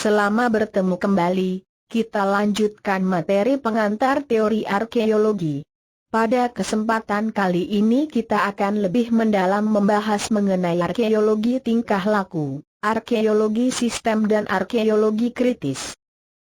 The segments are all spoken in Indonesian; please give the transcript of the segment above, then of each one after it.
Selama bertemu kembali, kita lanjutkan materi pengantar teori arkeologi. Pada kesempatan kali ini kita akan lebih mendalam membahas mengenai arkeologi tingkah laku, arkeologi sistem dan arkeologi kritis.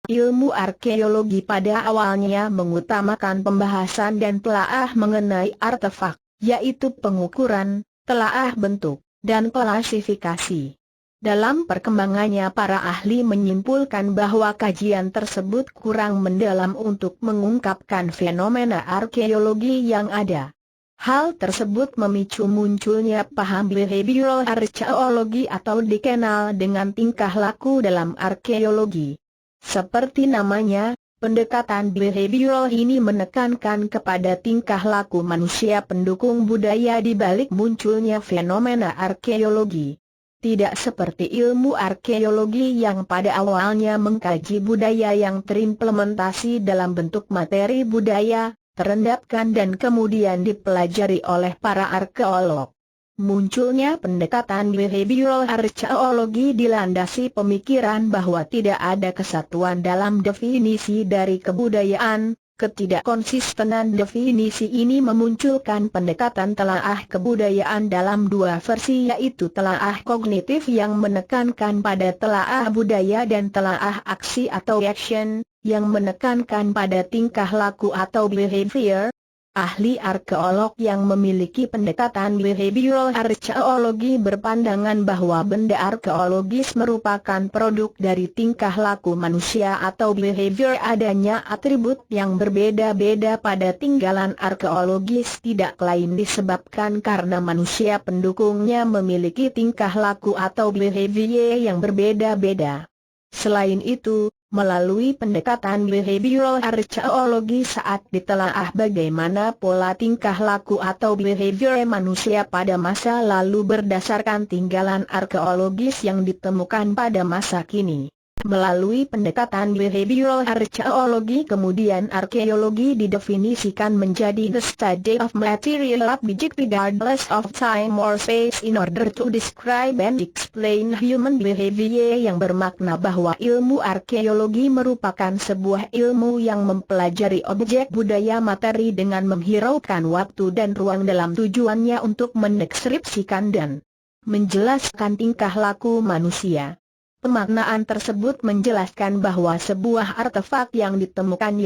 Ilmu arkeologi pada awalnya mengutamakan pembahasan dan telaah mengenai artefak, yaitu pengukuran, telaah bentuk, dan klasifikasi. Dalam perkembangannya para ahli menyimpulkan bahwa kajian tersebut kurang mendalam untuk mengungkapkan fenomena arkeologi yang ada. Hal tersebut memicu munculnya paham behavioral archaeology atau dikenal dengan tingkah laku dalam arkeologi. Seperti namanya, pendekatan behavioral ini menekankan kepada tingkah laku manusia pendukung budaya di balik munculnya fenomena arkeologi. Tidak seperti ilmu arkeologi yang pada awalnya mengkaji budaya yang terimplementasi dalam bentuk materi budaya, terendapkan dan kemudian dipelajari oleh para arkeolog. Munculnya pendekatan behavioral archaeology dilandasi pemikiran bahwa tidak ada kesatuan dalam definisi dari kebudayaan. Ketidakkonsistenan definisi ini memunculkan pendekatan telaah kebudayaan dalam dua versi, yaitu telaah kognitif yang menekankan pada telaah budaya dan telaah aksi atau action, yang menekankan pada tingkah laku atau behavior. Ahli arkeolog yang memiliki pendekatan behavioral archaeology berpandangan bahwa benda arkeologis merupakan produk dari tingkah laku manusia atau behavior. Adanya atribut yang berbeda-beda pada tinggalan arkeologis tidak lain disebabkan karena manusia pendukungnya memiliki tingkah laku atau behavior yang berbeda-beda. Selain itu, melalui pendekatan behavioral archaeology saat ditelaah bagaimana pola tingkah laku atau behavior manusia pada masa lalu berdasarkan tinggalan arkeologis yang ditemukan pada masa kini. Melalui pendekatan behavioral archaeology kemudian arkeologi didefinisikan menjadi the study of material object regardless of time or space in order to describe and explain human behavior, yang bermakna bahwa ilmu arkeologi merupakan sebuah ilmu yang mempelajari objek budaya materi dengan menghiraukan waktu dan ruang dalam tujuannya untuk mendeskripsikan dan menjelaskan tingkah laku manusia. Pemaknaan tersebut menjelaskan bahwa sebuah artefak yang ditemukan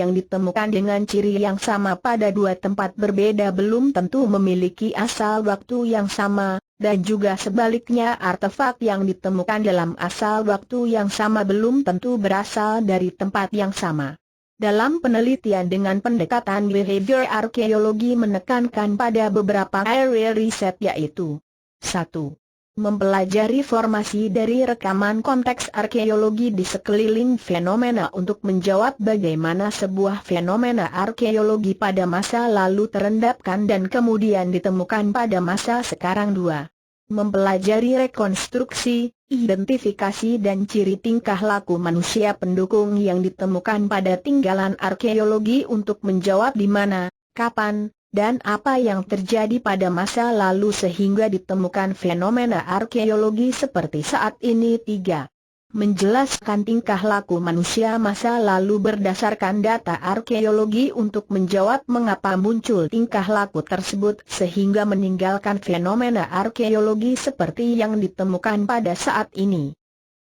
dengan ciri yang sama pada dua tempat berbeda belum tentu memiliki asal waktu yang sama, dan juga sebaliknya artefak yang ditemukan dalam asal waktu yang sama belum tentu berasal dari tempat yang sama. Dalam penelitian dengan pendekatan behavior arkeologi menekankan pada beberapa area riset, yaitu 1. Mempelajari formasi dari rekaman konteks arkeologi di sekeliling fenomena untuk menjawab bagaimana sebuah fenomena arkeologi pada masa lalu terendapkan dan kemudian ditemukan pada masa sekarang. 2. Mempelajari rekonstruksi, identifikasi dan ciri tingkah laku manusia pendukung yang ditemukan pada tinggalan arkeologi untuk menjawab di mana, kapan, dan apa yang terjadi pada masa lalu sehingga ditemukan fenomena arkeologi seperti saat ini. 3. Menjelaskan tingkah laku manusia masa lalu berdasarkan data arkeologi untuk menjawab mengapa muncul tingkah laku tersebut sehingga meninggalkan fenomena arkeologi seperti yang ditemukan pada saat ini.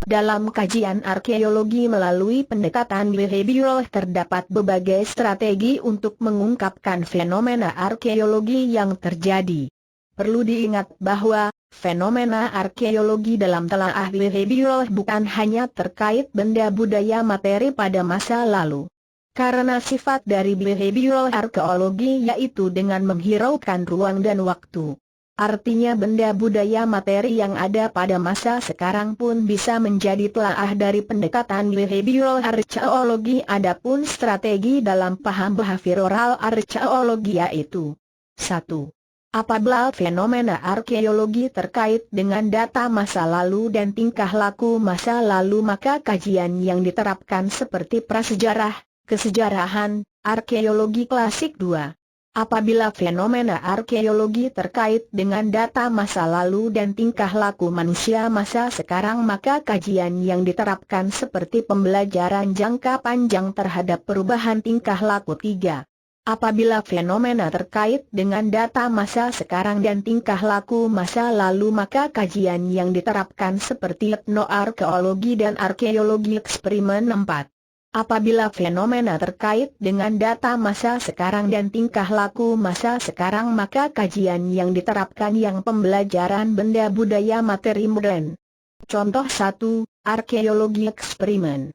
Dalam kajian arkeologi melalui pendekatan behavioral terdapat berbagai strategi untuk mengungkapkan fenomena arkeologi yang terjadi. Perlu diingat bahwa fenomena arkeologi dalam telaah behavioral bukan hanya terkait benda budaya materi pada masa lalu. Karena sifat dari behavioral arkeologi yaitu dengan menghiraukan ruang dan waktu. Artinya benda budaya materi yang ada pada masa sekarang pun bisa menjadi telaah dari pendekatan behavioral archaeology. Adapun strategi dalam paham behavioral archaeology yaitu 1. Apabila fenomena arkeologi terkait dengan data masa lalu dan tingkah laku masa lalu, maka kajian yang diterapkan seperti prasejarah, kesejarahan, arkeologi klasik. 2. Apabila fenomena arkeologi terkait dengan data masa lalu dan tingkah laku manusia masa sekarang, maka kajian yang diterapkan seperti pembelajaran jangka panjang terhadap perubahan tingkah laku. 3. Apabila fenomena terkait dengan data masa sekarang dan tingkah laku masa lalu, maka kajian yang diterapkan seperti etnoarkeologi dan arkeologi eksperimen. 4. Apabila fenomena terkait dengan data masa sekarang dan tingkah laku masa sekarang, maka kajian yang diterapkan yang pembelajaran benda budaya materi modern. Contoh 1. Arkeologi eksperimen.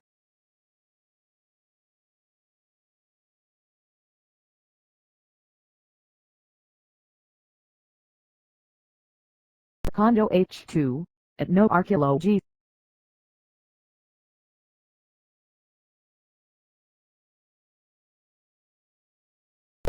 Kondo H2, Ethnoarchaeology.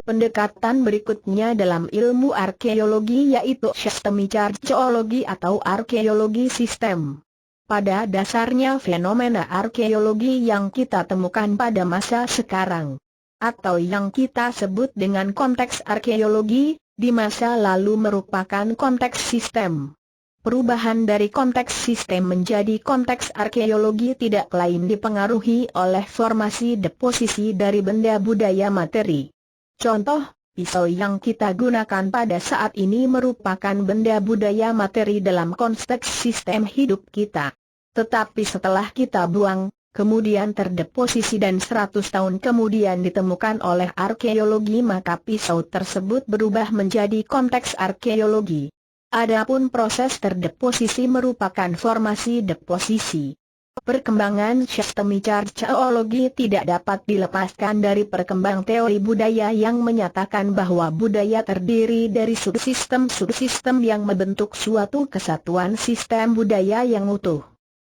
Pendekatan berikutnya dalam ilmu arkeologi yaitu sistemik arkeologi atau arkeologi sistem. Pada dasarnya fenomena arkeologi yang kita temukan pada masa sekarang, atau yang kita sebut dengan konteks arkeologi, di masa lalu merupakan konteks sistem. Perubahan dari konteks sistem menjadi konteks arkeologi tidak lain dipengaruhi oleh formasi deposisi dari benda budaya materi. Contoh, pisau yang kita gunakan pada saat ini merupakan benda budaya materi dalam konteks sistem hidup kita. Tetapi setelah kita buang, kemudian terdeposisi dan 100 tahun kemudian ditemukan oleh arkeologi, maka pisau tersebut berubah menjadi konteks arkeologi. Adapun proses terdeposisi merupakan formasi deposisi. Perkembangan sistemik arkeologi tidak dapat dilepaskan dari perkembang teori budaya yang menyatakan bahwa budaya terdiri dari subsistem-subsistem yang membentuk suatu kesatuan sistem budaya yang utuh.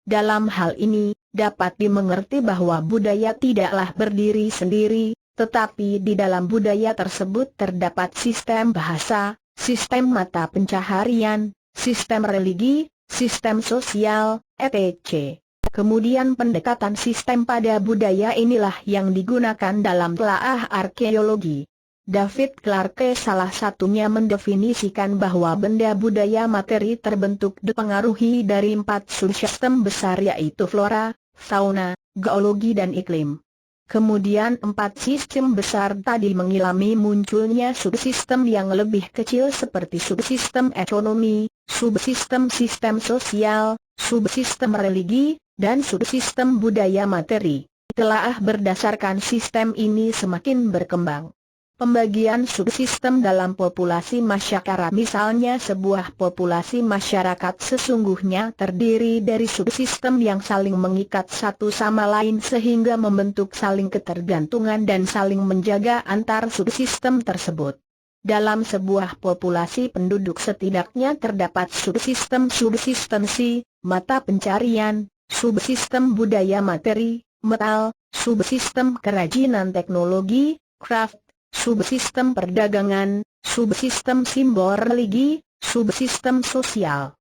Dalam hal ini, dapat dimengerti bahwa budaya tidaklah berdiri sendiri, tetapi di dalam budaya tersebut terdapat sistem bahasa, sistem mata pencaharian, sistem religi, sistem sosial, etc. Kemudian pendekatan sistem pada budaya inilah yang digunakan dalam telaah arkeologi. David Clarke salah satunya mendefinisikan bahwa benda budaya materi terbentuk dipengaruhi dari 4 subsistem besar yaitu flora, fauna, geologi dan iklim. Kemudian 4 sistem besar tadi mengilami munculnya subsistem yang lebih kecil seperti subsistem ekonomi, subsistem sistem sosial, subsistem religi, dan subsistem budaya materi. Telaah berdasarkan sistem ini semakin berkembang. Pembagian subsistem dalam populasi masyarakat, misalnya sebuah populasi masyarakat sesungguhnya terdiri dari subsistem yang saling mengikat satu sama lain sehingga membentuk saling ketergantungan dan saling menjaga antar subsistem tersebut. Dalam sebuah populasi penduduk setidaknya terdapat subsistem-subsistensi, mata pencarian, subsistem budaya materi, metal, subsistem kerajinan teknologi, craft, subsistem perdagangan, subsistem simbol religi, subsistem sosial.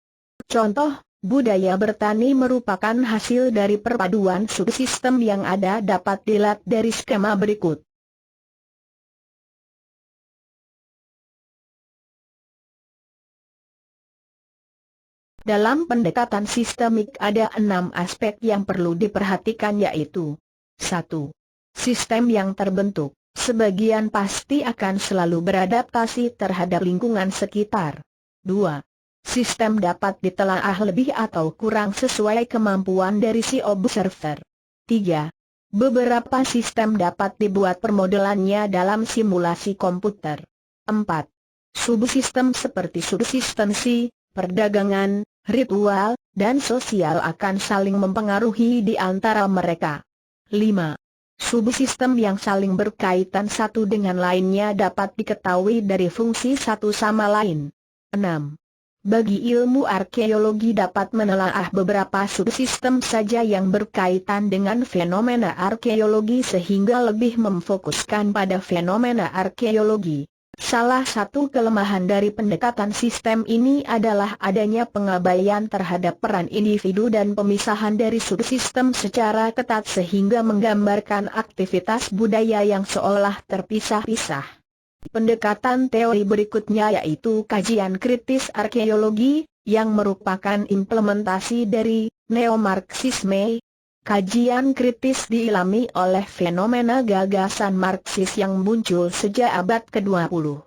Contoh, budaya bertani merupakan hasil dari perpaduan subsistem yang ada, dapat dilihat dari skema berikut. Dalam pendekatan sistemik ada 6 aspek yang perlu diperhatikan yaitu 1. Sistem yang terbentuk, sebagian pasti akan selalu beradaptasi terhadap lingkungan sekitar. 2. Sistem dapat ditelaah lebih atau kurang sesuai kemampuan dari si observer. 3. Beberapa sistem dapat dibuat permodelannya dalam simulasi komputer. 4. Subsistem seperti subsistensi, perdagangan, ritual, dan sosial akan saling mempengaruhi di antara mereka. 5. Subsistem yang saling berkaitan satu dengan lainnya dapat diketahui dari fungsi satu sama lain. 6. Bagi ilmu arkeologi dapat menelaah beberapa subsistem saja yang berkaitan dengan fenomena arkeologi sehingga lebih memfokuskan pada fenomena arkeologi. Salah satu kelemahan dari pendekatan sistem ini adalah adanya pengabaian terhadap peran individu dan pemisahan dari subsistem secara ketat sehingga menggambarkan aktivitas budaya yang seolah terpisah-pisah. Pendekatan teori berikutnya yaitu kajian kritis arkeologi, yang merupakan implementasi dari neo-Marxisme. Kajian kritis diilhami oleh fenomena gagasan Marxis yang muncul sejak abad ke-20.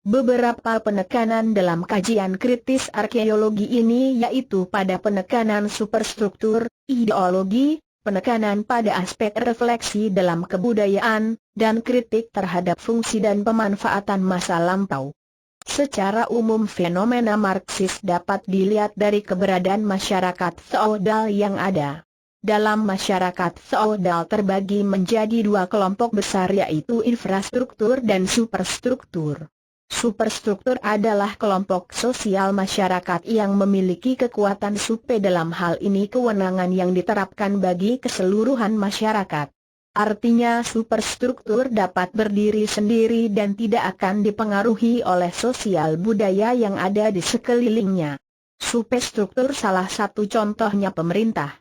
Beberapa penekanan dalam kajian kritis arkeologi ini yaitu pada penekanan superstruktur, ideologi, penekanan pada aspek refleksi dalam kebudayaan, dan kritik terhadap fungsi dan pemanfaatan masa lampau. Secara umum fenomena Marxis dapat dilihat dari keberadaan masyarakat feodal yang ada. Dalam masyarakat feodal terbagi menjadi dua kelompok besar yaitu infrastruktur dan superstruktur. Superstruktur adalah kelompok sosial masyarakat yang memiliki kekuatan supe, dalam hal ini kewenangan yang diterapkan bagi keseluruhan masyarakat. Artinya superstruktur dapat berdiri sendiri dan tidak akan dipengaruhi oleh sosial budaya yang ada di sekelilingnya. Superstruktur salah satu contohnya pemerintah.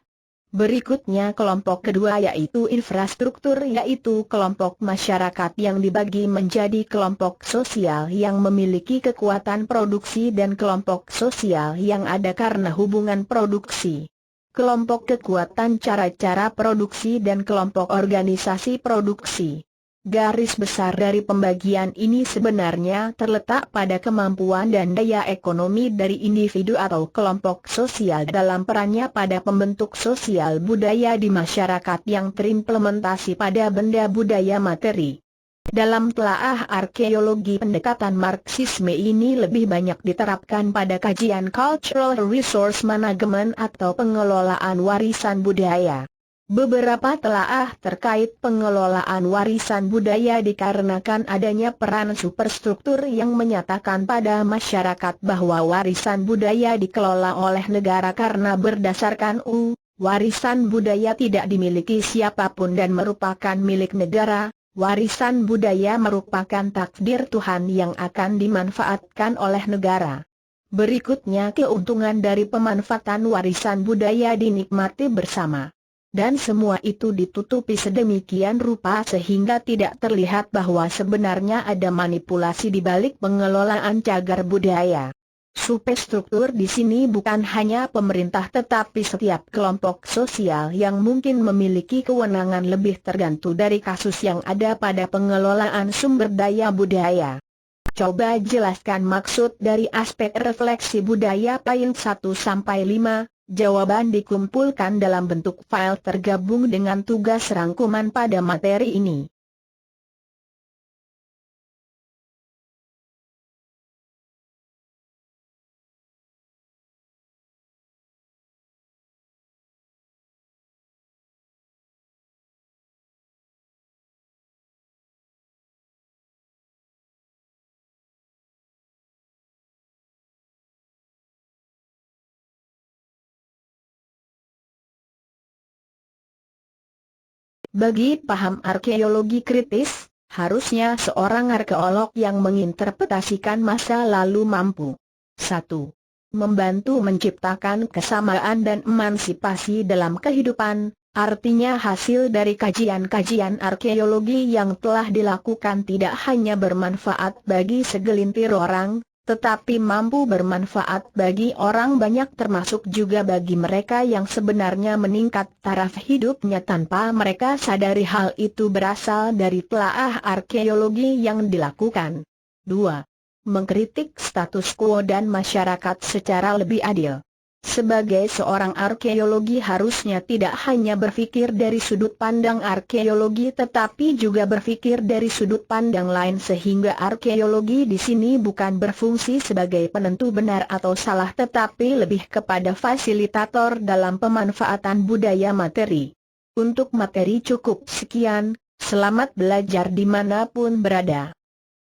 Berikutnya kelompok kedua yaitu infrastruktur, yaitu kelompok masyarakat yang dibagi menjadi kelompok sosial yang memiliki kekuatan produksi dan kelompok sosial yang ada karena hubungan produksi. Kelompok kekuatan cara-cara produksi dan kelompok organisasi produksi. Garis besar dari pembagian ini sebenarnya terletak pada kemampuan dan daya ekonomi dari individu atau kelompok sosial dalam perannya pada pembentuk sosial budaya di masyarakat yang terimplementasi pada benda budaya materi. Dalam telaah arkeologi, pendekatan Marxisme ini lebih banyak diterapkan pada kajian cultural resource management atau pengelolaan warisan budaya. Beberapa telaah terkait pengelolaan warisan budaya dikarenakan adanya peran superstruktur yang menyatakan pada masyarakat bahwa warisan budaya dikelola oleh negara karena berdasarkan warisan budaya tidak dimiliki siapapun dan merupakan milik negara. Warisan budaya merupakan takdir Tuhan yang akan dimanfaatkan oleh negara. Berikutnya keuntungan dari pemanfaatan warisan budaya dinikmati bersama. Dan semua itu ditutupi sedemikian rupa sehingga tidak terlihat bahwa sebenarnya ada manipulasi di balik pengelolaan cagar budaya. Superstruktur di sini bukan hanya pemerintah tetapi setiap kelompok sosial yang mungkin memiliki kewenangan lebih tergantung dari kasus yang ada pada pengelolaan sumber daya budaya. Coba jelaskan maksud dari aspek refleksi budaya poin 1-5. Jawaban dikumpulkan dalam bentuk file tergabung dengan tugas rangkuman pada materi ini. Bagi paham arkeologi kritis, harusnya seorang arkeolog yang menginterpretasikan masa lalu mampu 1. Membantu menciptakan kesamaan dan emansipasi dalam kehidupan, artinya hasil dari kajian-kajian arkeologi yang telah dilakukan tidak hanya bermanfaat bagi segelintir orang, tetapi mampu bermanfaat bagi orang banyak termasuk juga bagi mereka yang sebenarnya meningkat taraf hidupnya tanpa mereka sadari hal itu berasal dari telaah arkeologi yang dilakukan. 2. Mengkritik status quo dan masyarakat secara lebih adil. Sebagai seorang arkeologi harusnya tidak hanya berpikir dari sudut pandang arkeologi tetapi juga berpikir dari sudut pandang lain sehingga arkeologi di sini bukan berfungsi sebagai penentu benar atau salah tetapi lebih kepada fasilitator dalam pemanfaatan budaya materi. Untuk materi cukup sekian, selamat belajar dimanapun berada.